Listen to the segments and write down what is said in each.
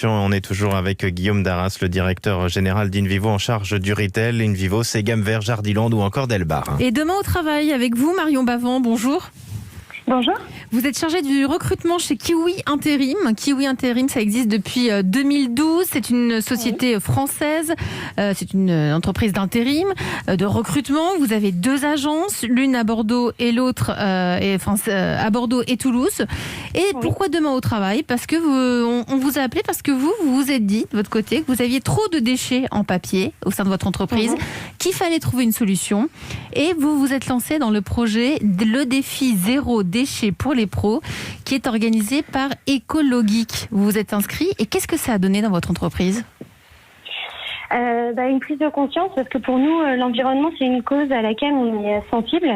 On est toujours avec Guillaume Darras, le directeur général d'Invivo en charge du retail. Invivo, c'est Gamme Vert, Jardiland ou encore Delbar. Et demain au travail avec vous, Marion Bavant, bonjour. Bonjour. Vous êtes chargée du recrutement chez Kiwi Intérim. Kiwi Intérim, ça existe depuis 2012. C'est une société française. C'est une entreprise d'intérim, de recrutement. Vous avez 2 agences, l'une à Bordeaux et l'autre à Bordeaux et Toulouse. Et pourquoi demain au travail ? Parce que on vous a appelé parce que vous vous êtes dit de votre côté que vous aviez trop de déchets en papier au sein de votre entreprise, qu'il fallait trouver une solution. Et vous vous êtes lancé dans le projet Le Défi Zéro Déchet pour les pros, qui est organisé par Ecologique. Vous vous êtes inscrit et qu'est-ce que ça a donné dans votre entreprise ? Une prise de conscience, parce que pour nous, l'environnement, c'est une cause à laquelle on est sensible.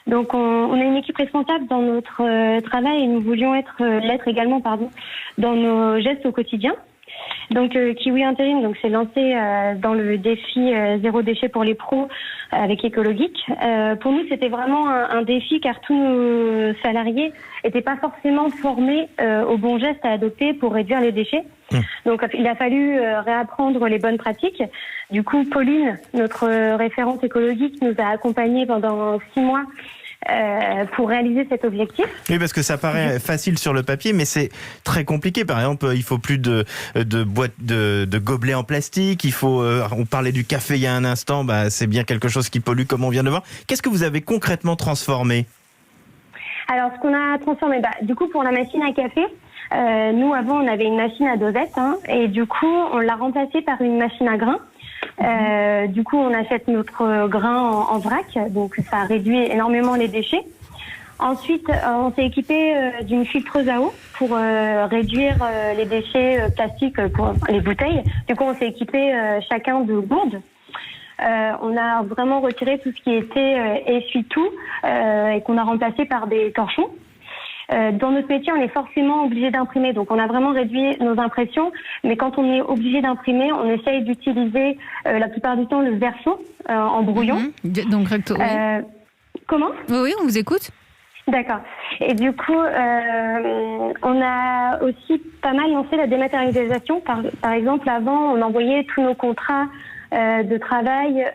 Donc, on a une équipe responsable dans notre travail et nous voulions l'être également, dans nos gestes au quotidien. Donc, Kiwi Intérim s'est lancé dans le défi zéro déchet pour les pros avec Ecologique. Pour nous, c'était vraiment un défi car tous nos salariés n'étaient pas forcément formés aux bons gestes à adopter pour réduire les déchets. Donc, il a fallu réapprendre les bonnes pratiques. Du coup, Pauline, notre référente écologique, nous a accompagnés pendant 6 mois pour réaliser cet objectif. Oui, parce que ça paraît facile sur le papier, mais c'est très compliqué. Par exemple, il faut plus de boîtes de gobelets en plastique. On parlait du café il y a un instant. C'est bien quelque chose qui pollue, comme on vient de voir. Qu'est-ce que vous avez concrètement transformé ? Alors, ce qu'on a transformé, du coup, pour la machine à café, nous, avant, on avait une machine à dosette, et du coup, on l'a remplacée par une machine à grains. Du coup, on achète notre grain en vrac, donc ça réduit énormément les déchets. Ensuite, on s'est équipé d'une filtreuse à eau pour réduire les déchets plastiques pour les bouteilles. Du coup, on s'est équipé chacun de gourdes. On a vraiment retiré tout ce qui était essuie-tout et qu'on a remplacé par des torchons. Dans notre métier, on est forcément obligé d'imprimer, donc on a vraiment réduit nos impressions, mais quand on est obligé d'imprimer, on essaye d'utiliser la plupart du temps le verso en brouillon. Donc recto. Comment ? Oui, on vous écoute. D'accord. Et du coup, on a aussi pas mal lancé la dématérialisation. Par exemple, avant, on envoyait tous nos contrats de travail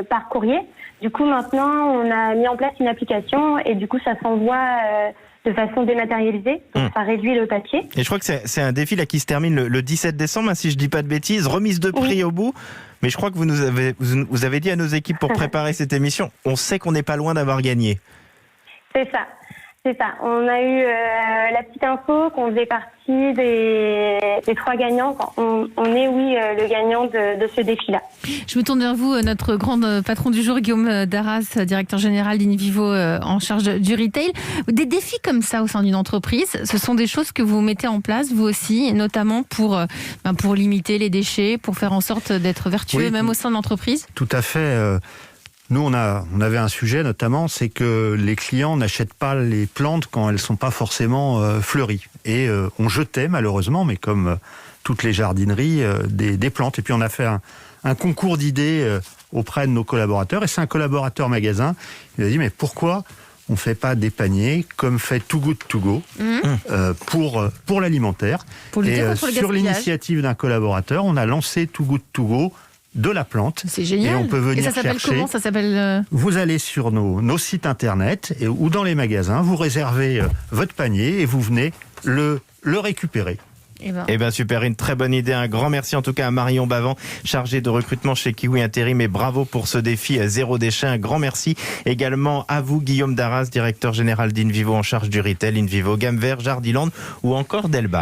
par courrier. Du coup, maintenant, on a mis en place une application et du coup, ça s'envoie de façon dématérialisée, donc ça réduit le papier. Et je crois que c'est un défi là qui se termine le 17 décembre, si je dis pas de bêtises, remise de prix au bout. Mais je crois que vous avez dit à nos équipes pour préparer cette émission, on sait qu'on n'est pas loin d'avoir gagné. C'est ça. On a eu la petite info qu'on faisait partie des 3 gagnants. On est, le gagnant de ce défi-là. Je me tourne vers vous, notre grand patron du jour, Guillaume Darras, directeur général d'Invivo en charge du retail. Des défis comme ça au sein d'une entreprise, ce sont des choses que vous mettez en place, vous aussi, notamment pour limiter les déchets, pour faire en sorte d'être vertueux, même au sein de l'entreprise ? Tout à fait. Nous, on avait un sujet notamment, c'est que les clients n'achètent pas les plantes quand elles ne sont pas forcément fleuries. Et on jetait malheureusement, mais comme toutes les jardineries, des plantes. Et puis on a fait un concours d'idées auprès de nos collaborateurs. Et c'est un collaborateur magasin, il a dit, mais pourquoi on ne fait pas des paniers comme fait Too Good To Go pour l'alimentaire. Et sur l'initiative d'un collaborateur, on a lancé Too Good To Go de la plante. C'est génial. Et on peut venir chercher. Ça s'appelle comment ? Ça s'appelle Vous allez sur nos sites internet ou dans les magasins, vous réservez votre panier et vous venez le récupérer. Eh ben super, une très bonne idée. Un grand merci en tout cas à Marion Bavant, chargée de recrutement chez Kiwi Intérim, et bravo pour ce défi zéro déchet. Un grand merci également à vous, Guillaume Darras, directeur général d'Invivo en charge du retail. Invivo, Gamme Vert, Jardiland ou encore Delbar.